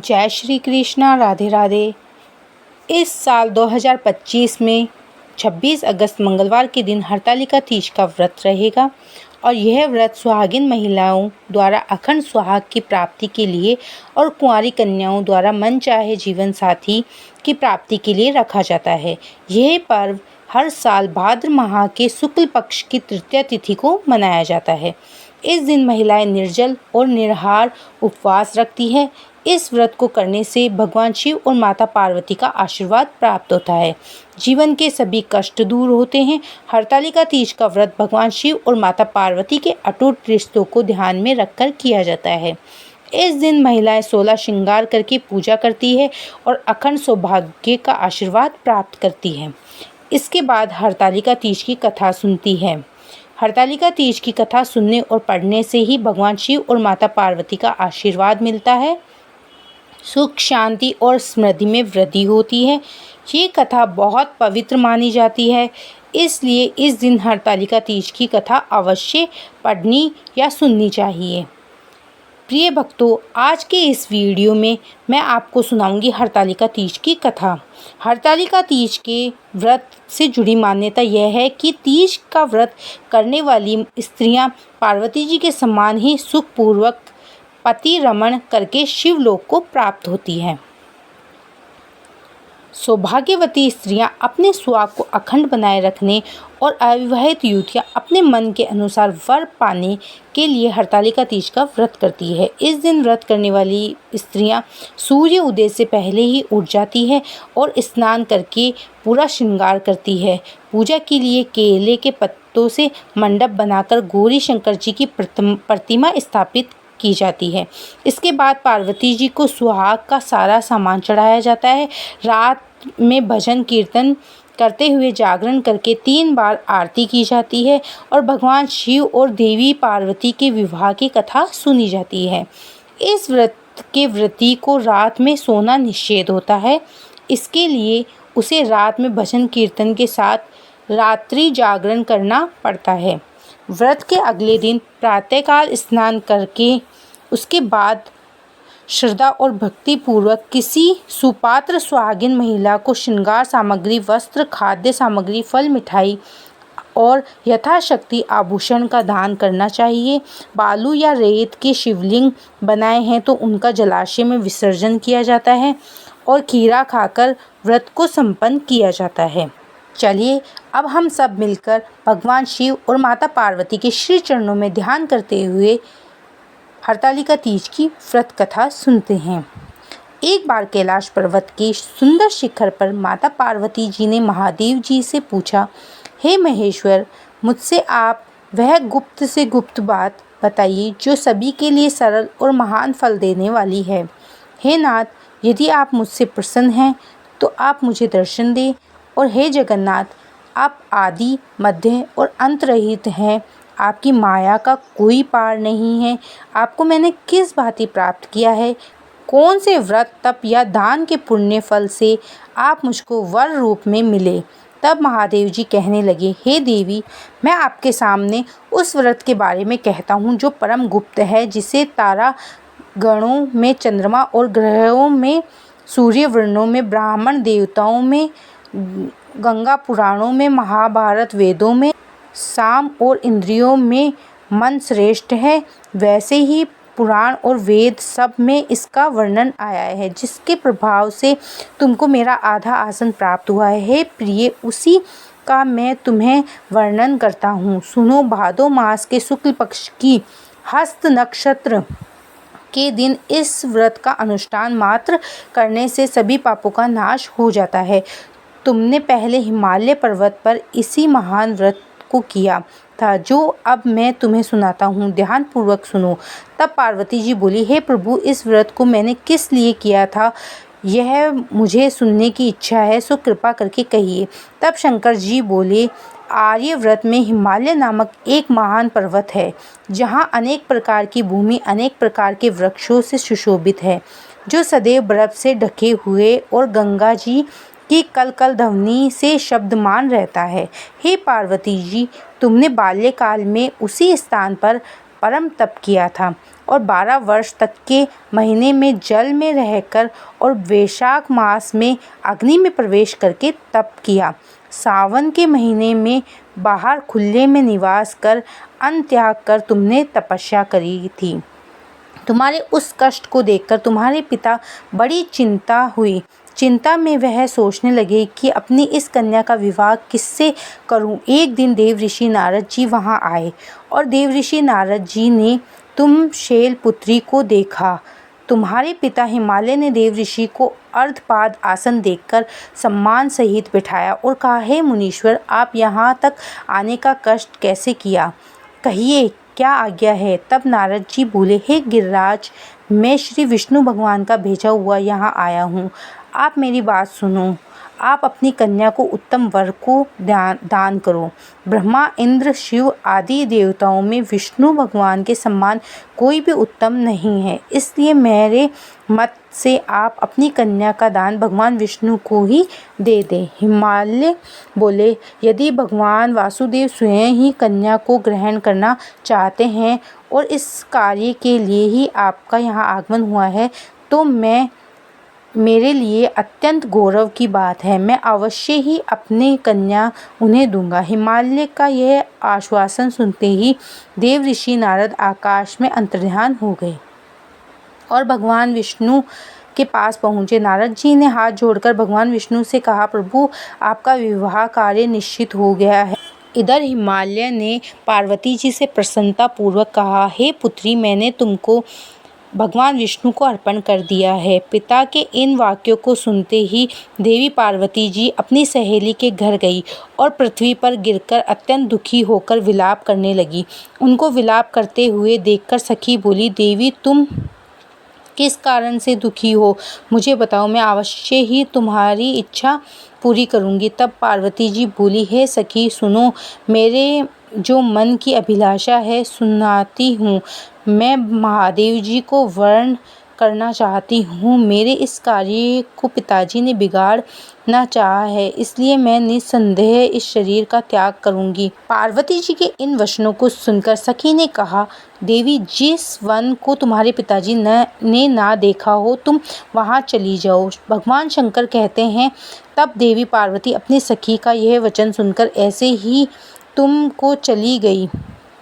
जय श्री कृष्णा, राधे राधे। इस साल 2025 में 26 अगस्त मंगलवार के दिन हरतालिका तीज का व्रत रहेगा और यह व्रत सुहागिन महिलाओं द्वारा अखंड सुहाग की प्राप्ति के लिए और कुंवारी कन्याओं द्वारा मनचाहे जीवन साथी की प्राप्ति के लिए रखा जाता है। यह पर्व हर साल भाद्र माह के शुक्ल पक्ष की तृतीया तिथि को मनाया जाता है। इस दिन महिलाएं निर्जल और निराहार उपवास रखती है। इस व्रत को करने से भगवान शिव और माता पार्वती का आशीर्वाद प्राप्त होता है। जीवन के सभी कष्ट दूर होते हैं। हरतालिका तीज का व्रत भगवान शिव और माता पार्वती के अटूट रिश्तों को ध्यान में रखकर किया जाता है। इस दिन महिलाएं 16 श्रृंगार करके पूजा करती है और अखंड सौभाग्य का आशीर्वाद प्राप्त करती है। इसके बाद हरतालिका तीज की कथा सुनती है। हरतालिका तीज की कथा सुनने और पढ़ने से ही भगवान शिव और माता पार्वती का आशीर्वाद मिलता है, सुख शांति और समृद्धि में वृद्धि होती है। ये कथा बहुत पवित्र मानी जाती है, इसलिए इस दिन हरतालिका तीज की कथा अवश्य पढ़नी या सुननी चाहिए। प्रिय भक्तों, आज के इस वीडियो में मैं आपको सुनाऊंगी हरतालिका तीज की कथा। हरतालिका तीज के व्रत से जुड़ी मान्यता यह है कि तीज का व्रत करने वाली स्त्रियां पार्वती जी के समान ही सुखपूर्वक पति रमण करके शिवलोक को प्राप्त होती हैं। सौभाग्यवती स्त्रियां अपने सुहाग को अखंड बनाए रखने और अविवाहित युवतियां अपने मन के अनुसार वर पाने के लिए हरतालिका तीज का व्रत करती है। इस दिन व्रत करने वाली स्त्रियां सूर्य उदय से पहले ही उठ जाती है और स्नान करके पूरा श्रृंगार करती है। पूजा के लिए केले के पत्तों से मंडप बनाकर गौरी शंकर जी की प्रतिमा स्थापित की जाती है। इसके बाद पार्वती जी को सुहाग का सारा सामान चढ़ाया जाता है। रात में भजन कीर्तन करते हुए जागरण करके 3 बार आरती की जाती है और भगवान शिव और देवी पार्वती के विवाह की कथा सुनी जाती है। इस व्रत के व्रती को रात में सोना निषेध होता है, इसके लिए उसे रात में भजन कीर्तन के साथ रात्रि जागरण करना पड़ता है। व्रत के अगले दिन प्रातःकाल स्नान करके उसके बाद श्रद्धा और भक्ति पूर्वक किसी सुपात्र सुहागिन महिला को श्रृंगार सामग्री, वस्त्र, खाद्य सामग्री, फल, मिठाई और यथाशक्ति आभूषण का दान करना चाहिए। बालू या रेत के शिवलिंग बनाए हैं तो उनका जलाशय में विसर्जन किया जाता है और खीरा खाकर व्रत को संपन्न किया जाता है। चलिए अब हम सब मिलकर भगवान शिव और माता पार्वती के श्री चरणों में ध्यान करते हुए हरतालिका तीज की व्रत कथा सुनते हैं। एक बार कैलाश पर्वत के सुंदर शिखर पर माता पार्वती जी ने महादेव जी से पूछा, हे महेश्वर, मुझसे आप वह गुप्त से गुप्त बात बताइए जो सभी के लिए सरल और महान फल देने वाली है। हे नाथ, यदि आप मुझसे प्रसन्न हैं तो आप मुझे दर्शन दें, और हे जगन्नाथ, आप आदि, मध्य और अंत रहित हैं। आपकी माया का कोई पार नहीं है। आपको मैंने किस भांति प्राप्त किया है? कौन से व्रत, तप या दान के पुण्य फल से आप मुझको वर रूप में मिले? तब महादेव जी कहने लगे, हे देवी, मैं आपके सामने उस व्रत के बारे में कहता हूँ जो परम गुप्त है, जिसे तारा गणों में, चंद्रमा और ग्रहों में, सूर्य वर्णों में, ब्राह्मण देवताओं में, गंगा पुराणों में, महाभारत वेदों में, साम और इंद्रियों में मन श्रेष्ठ है। वैसे ही पुराण और वेद सब में इसका वर्णन आया है, जिसके प्रभाव से तुमको मेरा आधा आसन प्राप्त हुआ है। हे प्रिय, उसी का मैं तुम्हें वर्णन करता हूँ। सुनो, भादो मास के शुक्ल पक्ष की हस्त नक्षत्र के दिन इस व्रत का अनुष्ठान मात्र करने से सभी पापों का नाश हो जाता है। तुमने पहले हिमालय पर्वत पर इसी महान व्रत को किया था, जो अब मैं तुम्हें सुनाता हूँ। ध्यान पूर्वक सुनो। तब पार्वती जी बोली, हे प्रभु, इस व्रत को मैंने किस लिए किया था, यह मुझे सुनने की इच्छा है, सो कृपा करके कहिए। तब शंकर जी बोले, आर्य व्रत में हिमालय नामक एक महान पर्वत है, जहाँ अनेक प्रकार की भूमि अनेक प्रकार के वृक्षों से सुशोभित है, जो सदैव बर्फ से ढके हुए और गंगा जी की कल ध्वनि से शब्दमान रहता है। हे पार्वती जी, तुमने बाल्यकाल में उसी स्थान पर परम तप किया था और 12 वर्ष तक के महीने में जल में रहकर और वैशाख मास में अग्नि में प्रवेश करके तप किया। सावन के महीने में बाहर खुले में निवास कर अन्न त्याग कर तुमने तपस्या करी थी। तुम्हारे उस कष्ट को देखकर तुम्हारे पिता बड़ी चिंता हुई। चिंता में वह सोचने लगे कि अपनी इस कन्या का विवाह किससे करूं। एक दिन देव ऋषि नारद जी वहां आए और देव ऋषि नारद जी ने तुम शैलपुत्री को देखा। तुम्हारे पिता हिमालय ने देव ऋषि को अर्धपाद आसन देकर सम्मान सहित बिठाया और कहा, हे मुनीश्वर, आप यहाँ तक आने का कष्ट कैसे किया, कहिए क्या आज्ञा है। तब नारद जी बोले, हे गिरिराज, मैं श्री विष्णु भगवान का भेजा हुआ यहाँ आया हूँ। आप मेरी बात सुनो। आप अपनी कन्या को उत्तम वर को दान करो। ब्रह्मा, इंद्र, शिव आदि देवताओं में विष्णु भगवान के समान कोई भी उत्तम नहीं है। इसलिए मेरे मत से आप अपनी कन्या का दान भगवान विष्णु को ही दे दें। हिमालय बोले, यदि भगवान वासुदेव स्वयं ही कन्या को ग्रहण करना चाहते हैं और इस कार्य के लिए ही आपका यहाँ आगमन हुआ है, तो मेरे लिए अत्यंत गौरव की बात है। मैं अवश्य ही अपनी कन्या उन्हें दूंगा। हिमालय का यह आश्वासन सुनते ही देव ऋषि नारद आकाश में अंतर्ध्यान हो गए और भगवान विष्णु के पास पहुँचे। नारद जी ने हाथ जोड़कर भगवान विष्णु से कहा, प्रभु, आपका विवाह कार्य निश्चित हो गया है। इधर हिमालय ने पार्वती जी से प्रसन्नता पूर्वक कहा, हे पुत्री, मैंने तुमको भगवान विष्णु को अर्पण कर दिया है। पिता के इन वाक्यों को सुनते ही देवी पार्वती जी अपनी सहेली के घर गई और पृथ्वी पर गिरकर अत्यंत दुखी होकर विलाप करने लगी। उनको विलाप करते हुए देखकर सखी बोली, देवी, तुम किस कारण से दुखी हो, मुझे बताओ, मैं अवश्य ही तुम्हारी इच्छा पूरी करूंगी। तब पार्वती जी बोली, हे सखी, सुनो, मेरे जो मन की अभिलाषा है सुनाती हूँ। मैं महादेव जी को वर्ण करना चाहती हूँ। मेरे इस कार्य को पिताजी ने बिगाड़ना चाहा है, इसलिए मैं निस्संदेह इस शरीर का त्याग करूँगी। पार्वती जी के इन वचनों को सुनकर सखी ने कहा, देवी, जिस वन को तुम्हारे पिताजी ने ना देखा हो, तुम वहाँ चली जाओ। भगवान शंकर कहते हैं, तब देवी पार्वती अपनी सखी का यह वचन सुनकर ऐसे ही तुमको चली गई।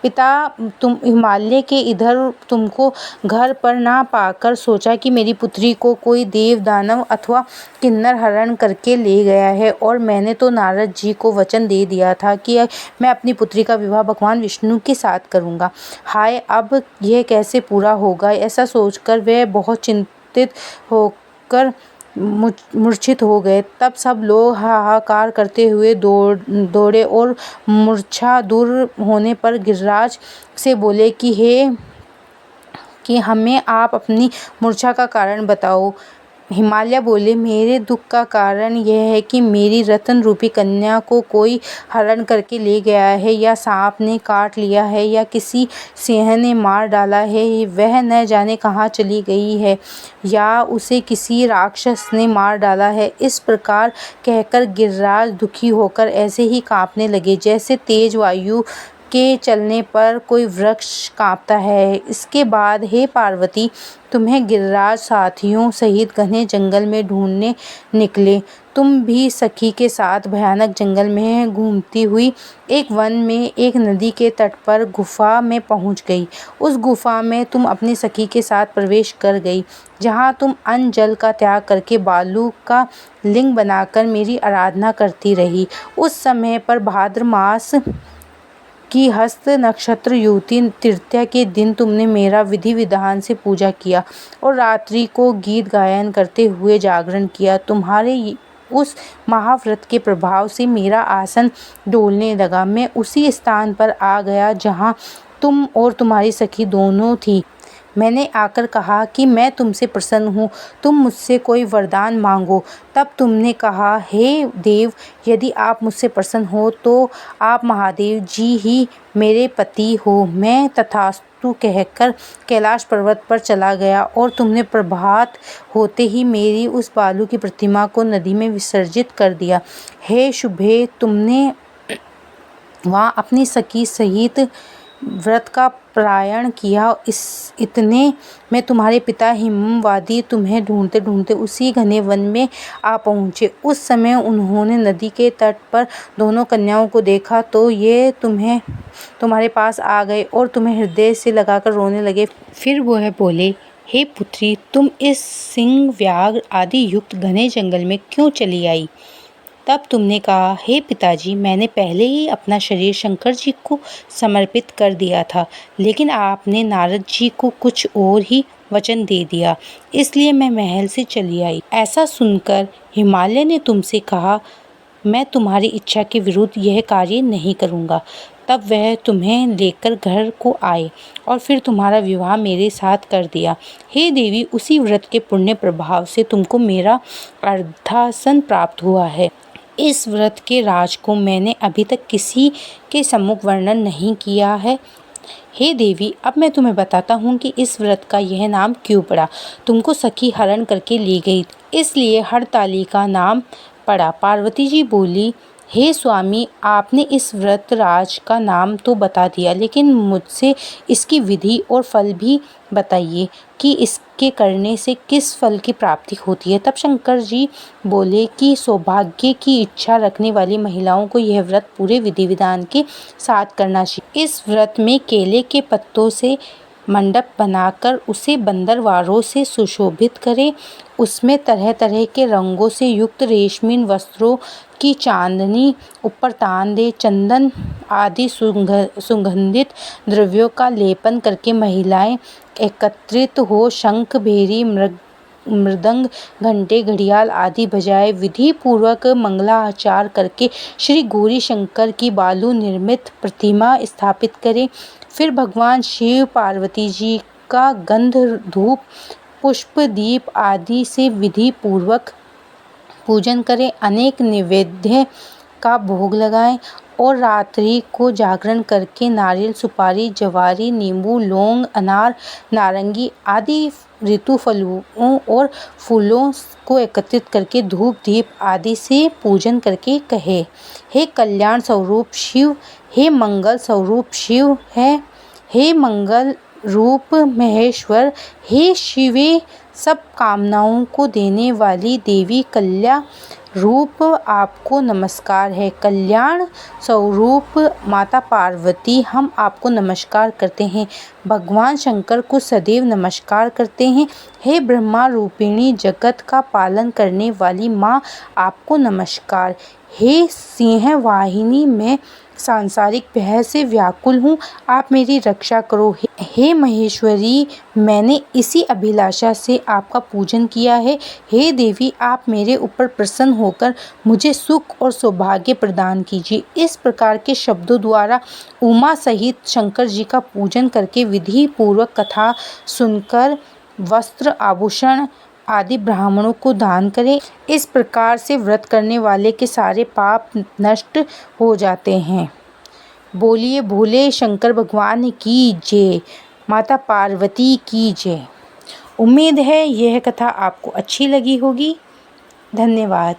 पिता तुम हिमालय के इधर तुमको घर पर ना पाकर सोचा कि मेरी पुत्री को कोई देव, दानव अथवा किन्नर हरण करके ले गया है, और मैंने तो नारद जी को वचन दे दिया था कि मैं अपनी पुत्री का विवाह भगवान विष्णु के साथ करूँगा। हाय, अब यह कैसे पूरा होगा। ऐसा सोचकर वह बहुत चिंतित होकर मूर्छित हो गए। तब सब लोग हाहाकार करते हुए दौड़े और मूर्छा दूर होने पर गिरिराज से बोले कि हमें आप अपनी मूर्छा का कारण बताओ। हिमालय बोले, मेरे दुख का कारण यह है कि मेरी रत्न रूपी कन्या को कोई हरण करके ले गया है, या सांप ने काट लिया है, या किसी सिंह ने मार डाला है। वह न जाने कहाँ चली गई है, या उसे किसी राक्षस ने मार डाला है। इस प्रकार कहकर गिरिराज दुखी होकर ऐसे ही काँपने लगे जैसे तेज वायु के चलने पर कोई वृक्ष काँपता है। इसके बाद, हे पार्वती, तुम्हें गिरिराज साथियों सहित घने जंगल में ढूंढने निकले। तुम भी सखी के साथ भयानक जंगल में घूमती हुई एक वन में एक नदी के तट पर गुफा में पहुंच गई। उस गुफा में तुम अपनी सखी के साथ प्रवेश कर गई, जहां तुम अन्न जल का त्याग करके बालू का लिंग बनाकर मेरी आराधना करती रही। उस समय पर भाद्र मास की हस्त नक्षत्र युवती तृतीया के दिन तुमने मेरा विधि विधान से पूजा किया और रात्रि को गीत गायन करते हुए जागरण किया। तुम्हारे उस महाव्रत के प्रभाव से मेरा आसन डोलने लगा। मैं उसी स्थान पर आ गया जहाँ तुम और तुम्हारी सखी दोनों थी। मैंने आकर कहा कि मैं तुमसे प्रसन्न हूँ, तुम मुझसे कोई वरदान मांगो। तब तुमने कहा, हे देव, यदि आप मुझसे प्रसन्न हो तो आप महादेव जी ही मेरे पति हो। मैं तथास्तु कहकर कैलाश पर्वत पर चला गया और तुमने प्रभात होते ही मेरी उस बालू की प्रतिमा को नदी में विसर्जित कर दिया। हे शुभे, तुमने वहाँ अपनी सखी सहित व्रत का पारण किया। इतने में तुम्हारे पिता हिमवादी तुम्हें ढूंढते ढूंढते उसी घने वन में आ पहुँचे। उस समय उन्होंने नदी के तट पर दोनों कन्याओं को देखा तो ये तुम्हारे पास आ गए और तुम्हें हृदय से लगाकर रोने लगे। फिर वह बोले, हे पुत्री, तुम इस सिंह, व्याघ्र आदि युक्त घने जंगल में क्यों चली आई? तब तुमने कहा, हे पिताजी, मैंने पहले ही अपना शरीर शंकर जी को समर्पित कर दिया था, लेकिन आपने नारद जी को कुछ और ही वचन दे दिया, इसलिए मैं महल से चली आई। ऐसा सुनकर हिमालय ने तुमसे कहा, मैं तुम्हारी इच्छा के विरुद्ध यह कार्य नहीं करूँगा। तब वह तुम्हें लेकर घर को आए और फिर तुम्हारा विवाह मेरे साथ कर दिया। हे देवी, उसी व्रत के पुण्य प्रभाव से तुमको मेरा अर्धासन प्राप्त हुआ है। इस व्रत के राज को मैंने अभी तक किसी के सम्मुख वर्णन नहीं किया है। हे देवी, अब मैं तुम्हें बताता हूँ कि इस व्रत का यह नाम क्यों पड़ा। तुमको सखी हरण करके ले गई, इसलिए हरतालिका नाम पड़ा। पार्वती जी बोली, हे स्वामी, आपने इस व्रत राज का नाम तो बता दिया, लेकिन मुझसे इसकी विधि और फल भी बताइए कि इसके करने से किस फल की प्राप्ति होती है। तब शंकर जी बोले कि सौभाग्य की इच्छा रखने वाली महिलाओं को यह व्रत पूरे विधि विधान के साथ करना चाहिए। इस व्रत में केले के पत्तों से मंडप बनाकर उसे बंदरवारों से सुशोभित करें, उसमें तरह तरह के रंगों से युक्त रेशमी वस्त्रों की चांदनी ऊपर तान दे, चंदन आदि सुगंधित द्रव्यों का लेपन करके महिलाएं एकत्रित हो शंख, भेरी, मृदंग, घंटे, घड़ियाल आदि बजाए विधि पूर्वक मंगलाचार करके श्री गौरी शंकर की बालू निर्मित प्रतिमा स्थापित करें। फिर भगवान शिव, पार्वती जी का गंध, धूप, पुष्प, दीप आदि से विधि पूर्वक पूजन करें, अनेक नैवेद्य का भोग लगाएं और रात्रि को जागरण करके नारियल, सुपारी, जवारी, नींबू, लौंग, अनार, नारंगी आदि ऋतु फलों और फूलों को एकत्रित करके धूप, दीप आदि से पूजन करके कहे, हे कल्याण स्वरूप शिव, हे मंगल स्वरूप शिव है, हे मंगल रूप महेश्वर, हे शिवे, सब कामनाओं को देने वाली देवी कल्या रूप आपको नमस्कार है। कल्याण स्वरूप माता पार्वती, हम आपको नमस्कार करते हैं। भगवान शंकर को सदैव नमस्कार करते हैं। हे ब्रह्मा रूपिणी, जगत का पालन करने वाली माँ, आपको नमस्कार। हे सिंह वाहिनी, मैं सांसारिक भय से व्याकुल हूँ, आप मेरी रक्षा करो। हे महेश्वरी, मैंने इसी अभिलाषा से आपका पूजन किया है। हे देवी, आप मेरे ऊपर प्रसन्न होकर मुझे सुख और सौभाग्य प्रदान कीजिए। इस प्रकार के शब्दों द्वारा उमा सहित शंकर जी का पूजन करके विधि पूर्वक कथा सुनकर वस्त्र, आभूषण आदि ब्राह्मणों को दान करें। इस प्रकार से व्रत करने वाले के सारे पाप नष्ट हो जाते हैं। बोलिए भोले शंकर भगवान की जय, माता पार्वती की जय। उम्मीद है यह कथा आपको अच्छी लगी होगी। धन्यवाद।